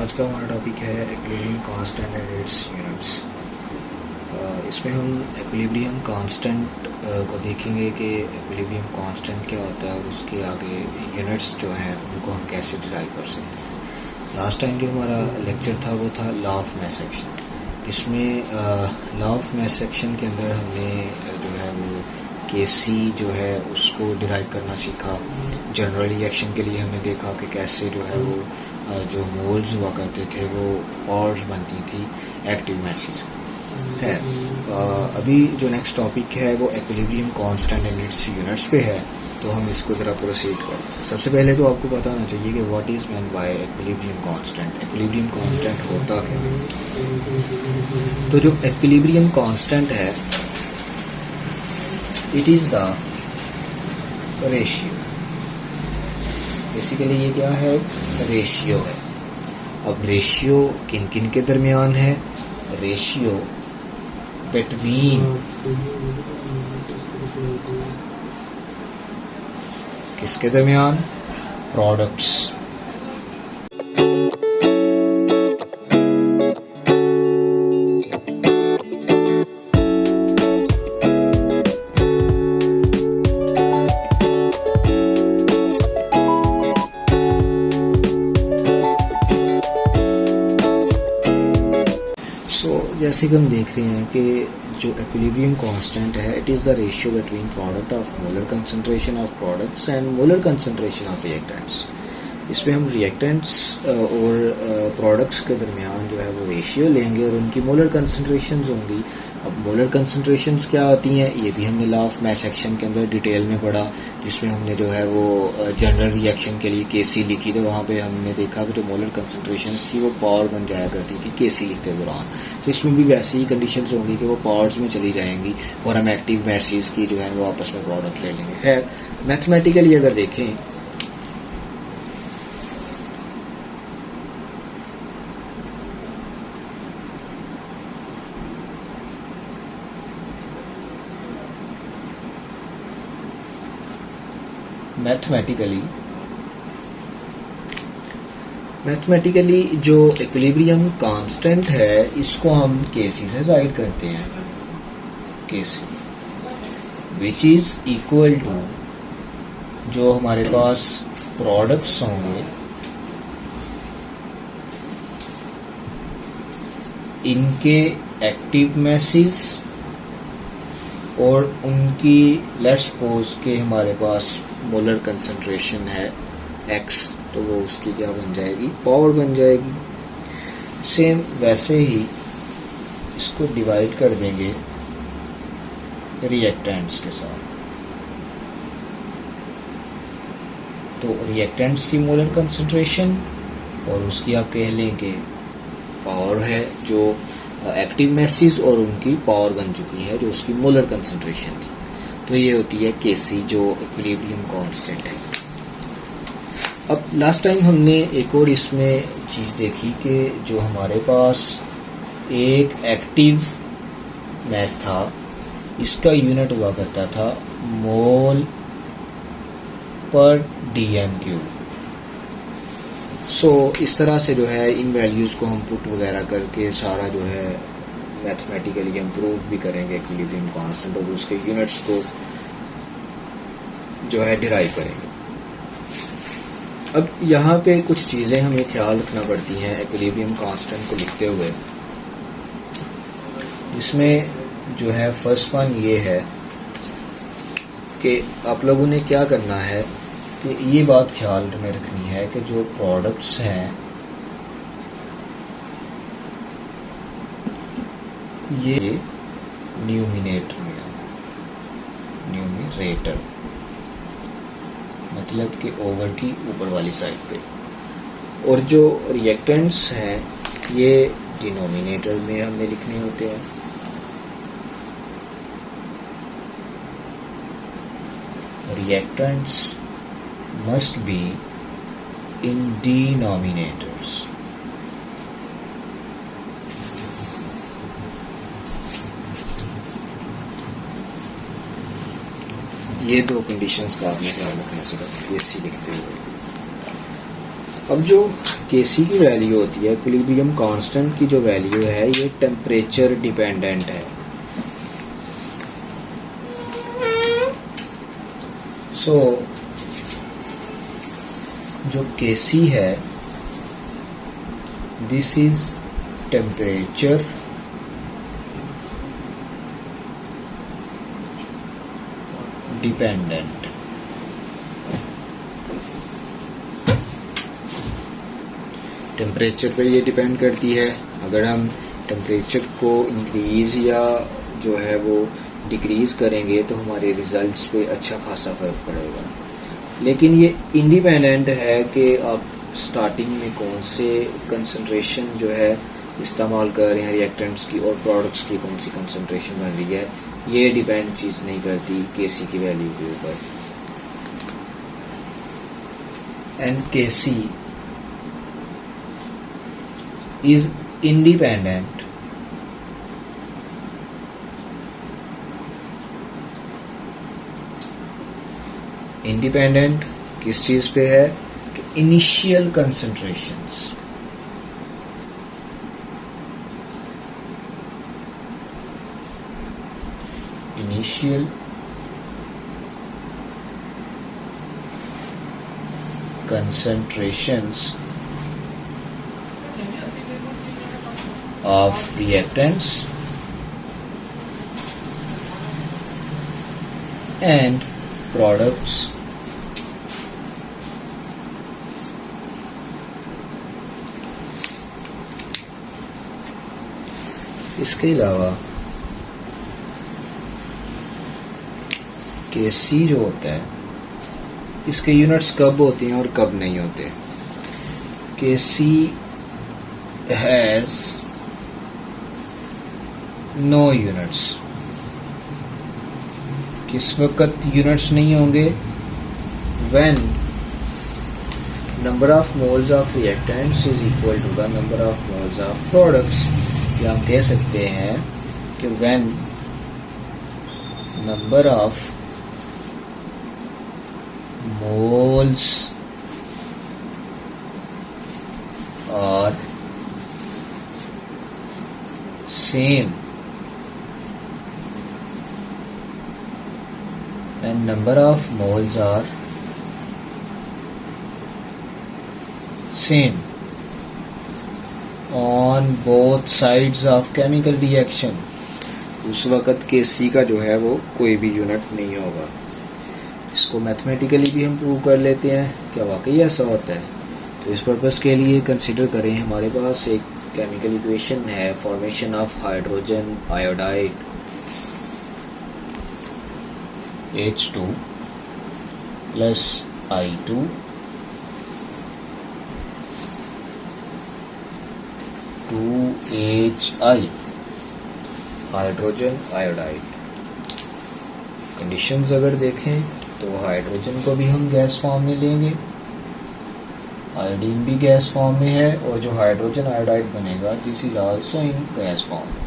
आज का हमारा टॉपिक है equilibrium constant and it's units. इसमें हम एक्विलिब्रियम कांस्टेंट को देखेंगे कि एक्विलिब्रियम कांस्टेंट क्या होता है और उसके आगे यूनिट्स जो हैं उनको हम कैसे डिराइव कर सकते हैं। लास्ट टाइम जो हमारा लेक्चर था वो था लॉ ऑफ मास एक्शन। इसमें लॉ ऑफ मास एक्शन के अंदर हमने जो है वो केसी जो है उसको डिराइव करना सीखा। जनरल रिएक्शन के लिए हमने देखा कि कैसे जो है वो जो मोल्स हुआ करते थे वो पावर्स बनती थी एक्टिव मैसेज है। अभी जो नेक्स्ट टॉपिक है वो equilibrium constant and it's units पे है, तो हम इसको ज़रा प्रोसीड करते हैं। सबसे पहले तो आपको पता होना चाहिए कि what is mean by equilibrium constant. Equilibrium constant होता क्या है? तो जो एक्विलिब्रियम कांस्टेंट है it is the ratio. Basically ये क्या है? रेशियो है। अब रेशियो किन किन के दरमियान है? रेशियो बिटवीन किसके दरमियान? प्रोडक्ट्स। जैसे कि हम देख रहे हैं कि जो एक्विलिब्रियम कांस्टेंट है it is the ratio between product of molar concentration of products and molar concentration of reactants. इसमें हम रिएक्टेंट्स और प्रोडक्ट्स के दरमियान जो है वो रेशियो लेंगे और उनकी मोलर कंसंट्रेशंस होंगी। अब मोलर कंसंट्रेशंस क्या होती हैं ये भी हमने लॉ ऑफ मास एक्शन के अंदर डिटेल में पढ़ा, जिसमें हमने जो है वो जनरल रिएक्शन के लिए केसी लिखी, तो वहाँ पे हमने देखा कि जो मोलर कंसंट्रेशंस थी वो पावर बन जाया करती थी केसी लिखते दौरान। तो इसमें भी वैसी ही कंडीशंस होंगी कि वो पावर्स में चली जाएंगी और हम एक्टिव मैसेज की जो है वो आपस में प्रोडक्ट ले लेंगे। है मैथमेटिकली अगर देखें मैथमेटिकली जो एक्विलिब्रियम कांस्टेंट है इसको हम केसी से जाहिर करते हैं। केसी विच इज इक्वल टू जो हमारे पास प्रोडक्ट्स होंगे इनके एक्टिव मैसेज और उनकी लेट्स सपोज के हमारे पास मोलर कंसंट्रेशन है x, तो वो उसकी क्या बन जाएगी? पावर बन जाएगी। सेम वैसे ही इसको डिवाइड कर देंगे रिएक्टेंट्स के साथ, तो रिएक्टेंट्स की मोलर कंसंट्रेशन और उसकी आप कह लेंगे पावर है जो एक्टिव मैसेज और उनकी पावर बन चुकी है जो उसकी मोलर कंसंट्रेशन थी। तो ये होती है केसी जो एक्विलिब्रियम कांस्टेंट है। अब लास्ट टाइम हमने एक और इसमें चीज़ देखी कि जो हमारे पास एक एक्टिव मैस था इसका यूनिट हुआ करता था मोल पर डीएम क्यूब। इस तरह से जो है इन वैल्यूज़ को हम पुट वगैरह करके सारा जो है मैथमेटिकली हम प्रूव भी करेंगे एक्विलिब्रियम कांस्टेंट और उसके यूनिट्स को जो है डिराइव करेंगे। अब यहाँ पे कुछ चीज़ें हमें ख्याल रखना पड़ती हैं एक्विलिब्रियम कांस्टेंट को लिखते हुए, जिसमें जो है फर्स्ट वन ये है कि आप लोगों ने क्या करना है कि ये बात ख्याल में रखनी है कि जो प्रोडक्ट्स हैं ये न्यूमिनेटर में है, न्यूमिनेटर मतलब कि ओवर की ऊपर वाली साइड पे, और जो रिएक्टेंट्स हैं ये डिनोमिनेटर में हमने लिखने होते हैं। Reactants must be in denominators. ये दो कंडीशंस का आपने ख्याल रखना सिर्फ केसी लिखते हुए। अब जो Kc की वैल्यू होती है, इक्विलिब्रियम कांस्टेंट की जो वैल्यू है, ये टेम्परेचर डिपेंडेंट है। सो जो Kc है, this is temperature dependent. Temperature पे ये डिपेंड करती है। अगर हम टेम्परेचर को इंक्रीज़ या जो है वो डिक्रीज़ करेंगे तो हमारे रिज़ल्ट्स पे अच्छा खासा फ़र्क पड़ेगा। लेकिन ये इंडिपेंडेंट है कि आप स्टार्टिंग में कौन से कंसंट्रेशन जो है इस्तेमाल कर रहे हैं रिएक्टेंट्स की, और प्रोडक्ट्स की कौन सी कंसंट्रेशन बन रही है, ये डिपेंड चीज़ नहीं करती Kc की वैल्यू के ऊपर। And Kc is independent independent किस चीज पे है कि initial concentrations. Initial concentrations of reactants and products इसके अलावा Kc जो होता है, इसके यूनिट्स कब होते हैं और कब नहीं होते। Kc has no units। किस वक्त यूनिट्स नहीं होंगे? when number of moles of reactants is equal to the number of moles of products। या हम कह सकते हैं कि when number of moles are same and number of moles are same on both sides of chemical reaction, उस वक़्त Kc का जो है वो कोई भी यूनिट नहीं होगा। इसको मैथमेटिकली भी हम प्रूव कर लेते हैं, क्या वाकई ऐसा होता है। तो इस पर्पस के लिए कंसिडर करें, हमारे पास एक केमिकल इक्वेशन है, formation of hydrogen iodide H2 plus I2 2HI hydrogen iodide. Conditions अगर देखें तो हाइड्रोजन को भी हम गैस फॉर्म में लेंगे, आयोडीन भी गैस फॉर्म में है, और जो हाइड्रोजन आयोडाइड बनेगा this is also in gas form.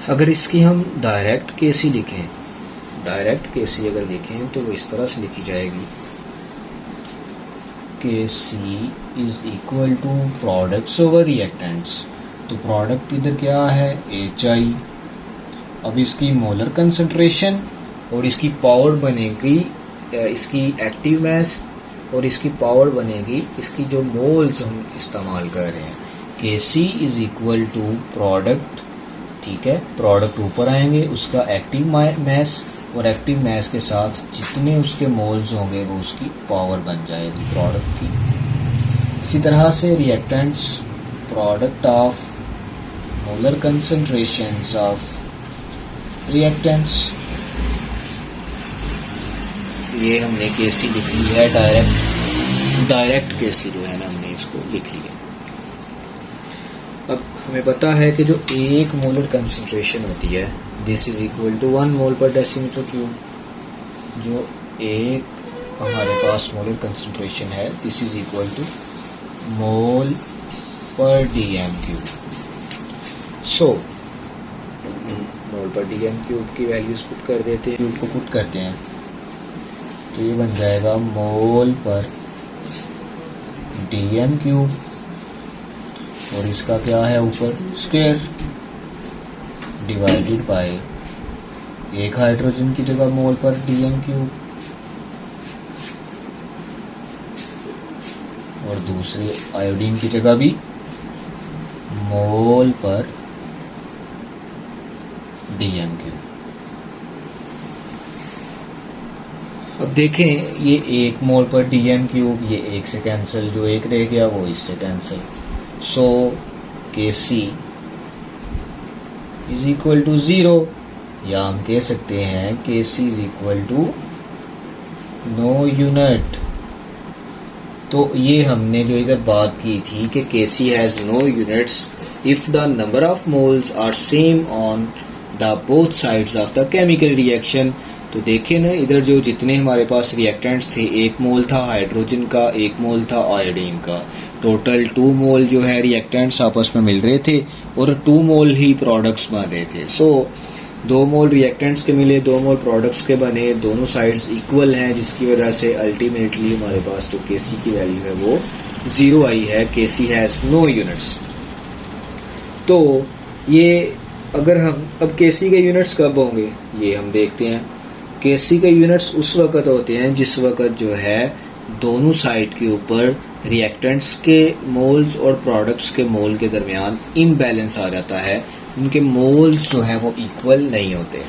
अगर इसकी हम डायरेक्ट Kc लिखें, डायरेक्ट Kc अगर देखें तो वो इस तरह से लिखी जाएगी, Kc is equal to products over reactants. तो प्रोडक्ट इधर क्या है, HI। अब इसकी मोलर कंसंट्रेशन और इसकी पावर बनेगी, इसकी एक्टिव मास और इसकी पावर बनेगी इसकी जो मोल्स हम इस्तेमाल कर रहे हैं। Kc is equal to product, ठीक है, प्रोडक्ट ऊपर आएंगे, उसका एक्टिव मास और एक्टिव मास के साथ जितने उसके मोल्स होंगे वो उसकी पावर बन जाएगी प्रोडक्ट की। इसी तरह से reactants product of molar concentrations of reactants, ये हमने Kc लिख ली है, डायरेक्ट Kc जो है ना हमने इसको लिख लिया। अब हमें पता है कि जो एक मोलर कंसंट्रेशन होती है दिस इज इक्वल टू 1 मोल पर डेसीमीटर क्यूब। जो एक हमारे पास मोलर कंसंट्रेशन है दिस इज इक्वल टू मोल पर dm क्यूब। सो मोल पर dm क्यूब की वैल्यूज पुट कर देते हैं, क्यूब को पुट करते हैं तो ये बन जाएगा मोल पर डीएम क्यूब, और इसका क्या है ऊपर स्क्वायर, डिवाइडेड बाय एक हाइड्रोजन की जगह मोल पर डीएम क्यूब, और दूसरी आयोडीन की जगह भी मोल पर डीएम क्यूब। अब देखें ये एक मोल पर डीएम क्यूब, ये एक से कैंसिल, जो एक रह गया वो इससे cancel. So Kc is equal to 0, या हम कह सकते हैं Kc is equal to no unit. तो ये हमने जो इधर बात की थी कि Kc has no units if the number of moles are same on the both sides of the chemical reaction. तो देखिए ना इधर जो जितने हमारे पास रिएक्टेंट्स थे, 1 मोल था हाइड्रोजन का, 1 मोल था आयोडीन का, टोटल 2 मोल जो है रिएक्टेंट्स आपस में मिल रहे थे और 2 मोल ही प्रोडक्ट्स बन रहे थे। सो 2 मोल रिएक्टेंट्स के मिले, 2 मोल प्रोडक्ट्स के बने, दोनों साइड्स इक्वल हैं, जिसकी वजह से अल्टीमेटली हमारे पास जो Kc की वैल्यू है वो 0 आई है। Kc has no units. तो ये अगर हम अब Kc के यूनिट्स कब होंगे ये हम देखते हैं। Kc के यूनिट्स उस वक़्त होते हैं जिस वक़्त जो है दोनों साइड के ऊपर रिएक्टेंट्स के मोल्स और प्रोडक्ट्स के मोल के दरमियान इम्बैलेंस आ जाता है, उनके मोल्स जो है वो इक्वल नहीं होते।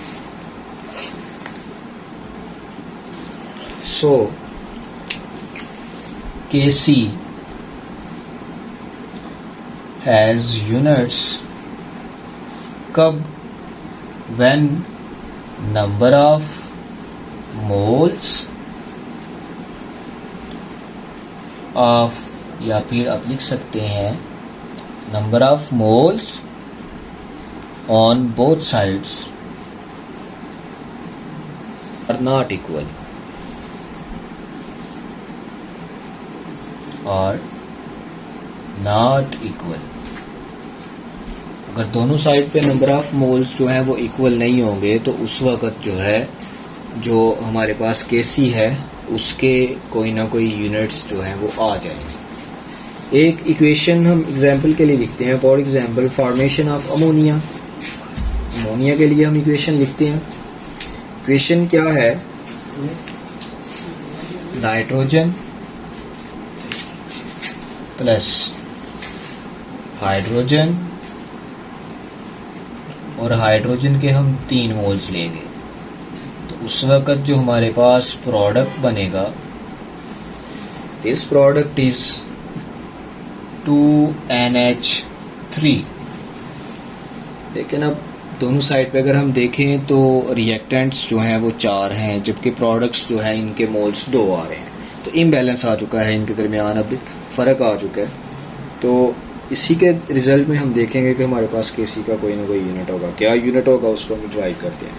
सो Kc हैज यूनिट्स कब, when number of moles of, या फिर आप लिख सकते हैं number of moles on both sides are not equal, और नॉट इक्वल। अगर दोनों साइड पे नंबर ऑफ मोल्स जो है वो इक्वल नहीं होंगे तो उस वक़्त जो है जो हमारे पास Kc है उसके कोई ना कोई यूनिट्स जो हैं वो आ जाएंगे। एक इक्वेशन हम एग्जांपल के लिए लिखते हैं। For example formation of ammonia, ammonia के लिए हम इक्वेशन लिखते हैं। इक्वेशन क्या है, नाइट्रोजन प्लस हाइड्रोजन, और हाइड्रोजन के हम 3 मोल्स लेंगे, तो उस वक़्त जो हमारे पास प्रोडक्ट बनेगा, दिस प्रोडक्ट इज 2NH3। लेकिन अब दोनों साइड पे अगर हम देखें तो रिएक्टेंट्स जो हैं वो 4 हैं, जबकि प्रोडक्ट्स जो हैं इनके मोल्स 2 आ रहे हैं, तो इम्बैलेंस आ चुका है, इनके दरमियान अब फ़र्क आ चुका है। तो इसी के रिजल्ट में हम देखेंगे कि हमारे पास Kc का कोई ना कोई यूनिट होगा। क्या यूनिट होगा उसको हम ट्राई करते हैं।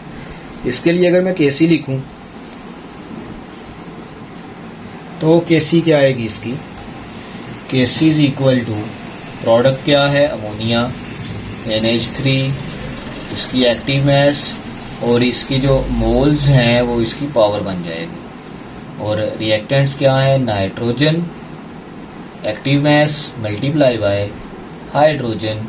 इसके लिए अगर मैं Kc लिखूं तो Kc क्या आएगी इसकी, Kc is equal to product क्या है अमोनिया NH3, इसकी एक्टिव मास और इसकी जो मोल्स हैं वो इसकी पावर बन जाएगी, और रिएक्टेंट्स क्या है nitrogen active mass multiply by hydrogen,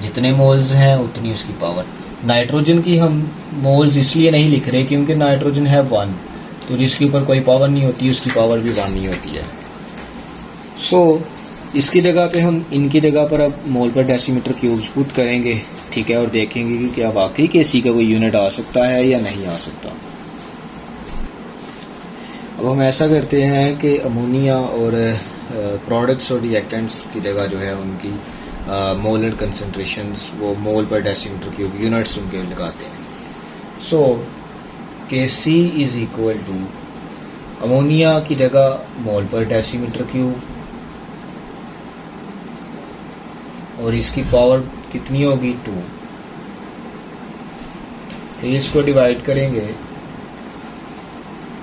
जितने मोल्स हैं उतनी उसकी पावर। नाइट्रोजन की हम मोल्स इसलिए नहीं लिख रहे क्योंकि नाइट्रोजन है 1, तो जिसके ऊपर कोई पावर नहीं होती उसकी पावर भी 1 नहीं होती है। सो इसकी जगह पे हम इनकी जगह पर अब मोल पर डेसीमीटर क्यूब्स पुट करेंगे, ठीक है, और देखेंगे कि क्या वाकई Kc का कोई यूनिट आ सकता है या नहीं आ सकता। अब हम ऐसा करते हैं कि अमोनिया और प्रोडक्ट्स और रिएक्टेंट्स की जगह जो है उनकी मोलर कंसंट्रेशंस वो मोल पर डेसीमीटर क्यूब यूनिट्स उनके लगाते हैं। So Kc is equal to ammonia की जगह मोल पर डेसीमीटर क्यूब, और इसकी पावर कितनी होगी 2। फिर इसको डिवाइड करेंगे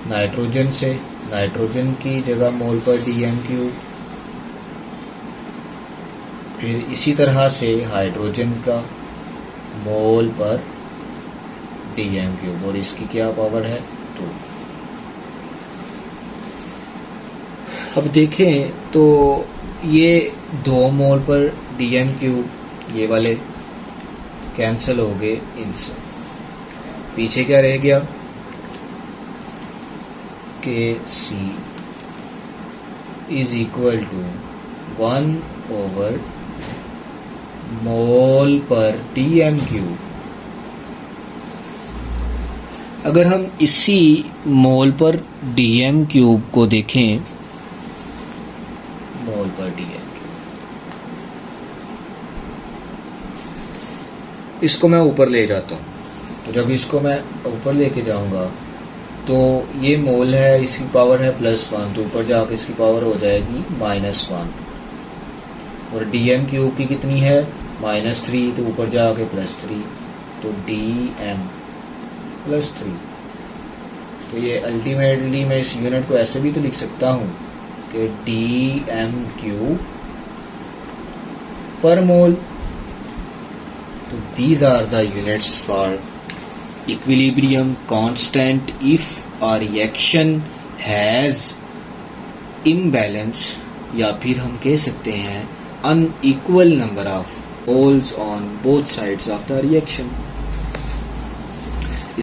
नाइट्रोजन से, नाइट्रोजन की जगह मोल पर डीएम क्यूब, फिर इसी तरह से हाइड्रोजन का मोल पर डीएम क्यूब, और इसकी क्या पावर है 2। अब देखें तो ये 2 मोल पर डीएम क्यूब ये वाले कैंसिल हो गए इनसे, पीछे क्या रह गया के सी इज इक्वल टू 1/मोल पर डीएम क्यूब। अगर हम इसी मोल पर डीएम क्यूब को देखें, मोल पर डीएम क्यूब, इसको मैं ऊपर ले जाता हूँ, तो जब इसको मैं ऊपर लेके जाऊंगा तो ये मोल है, इसकी पावर है +1, तो ऊपर जाकर इसकी पावर हो जाएगी -1, और डीएम क्यूब की कितनी है -3, तो ऊपर जाके +3, तो डीएम +3। तो ये अल्टीमेटली मैं इस यूनिट को ऐसे भी तो लिख सकता हूँ कि डीएम क्यूब पर मोल। तो these are the units for equilibrium constant if a reaction has imbalance, या फिर हम कह सकते हैं unequal number of moles on both sides of the reaction.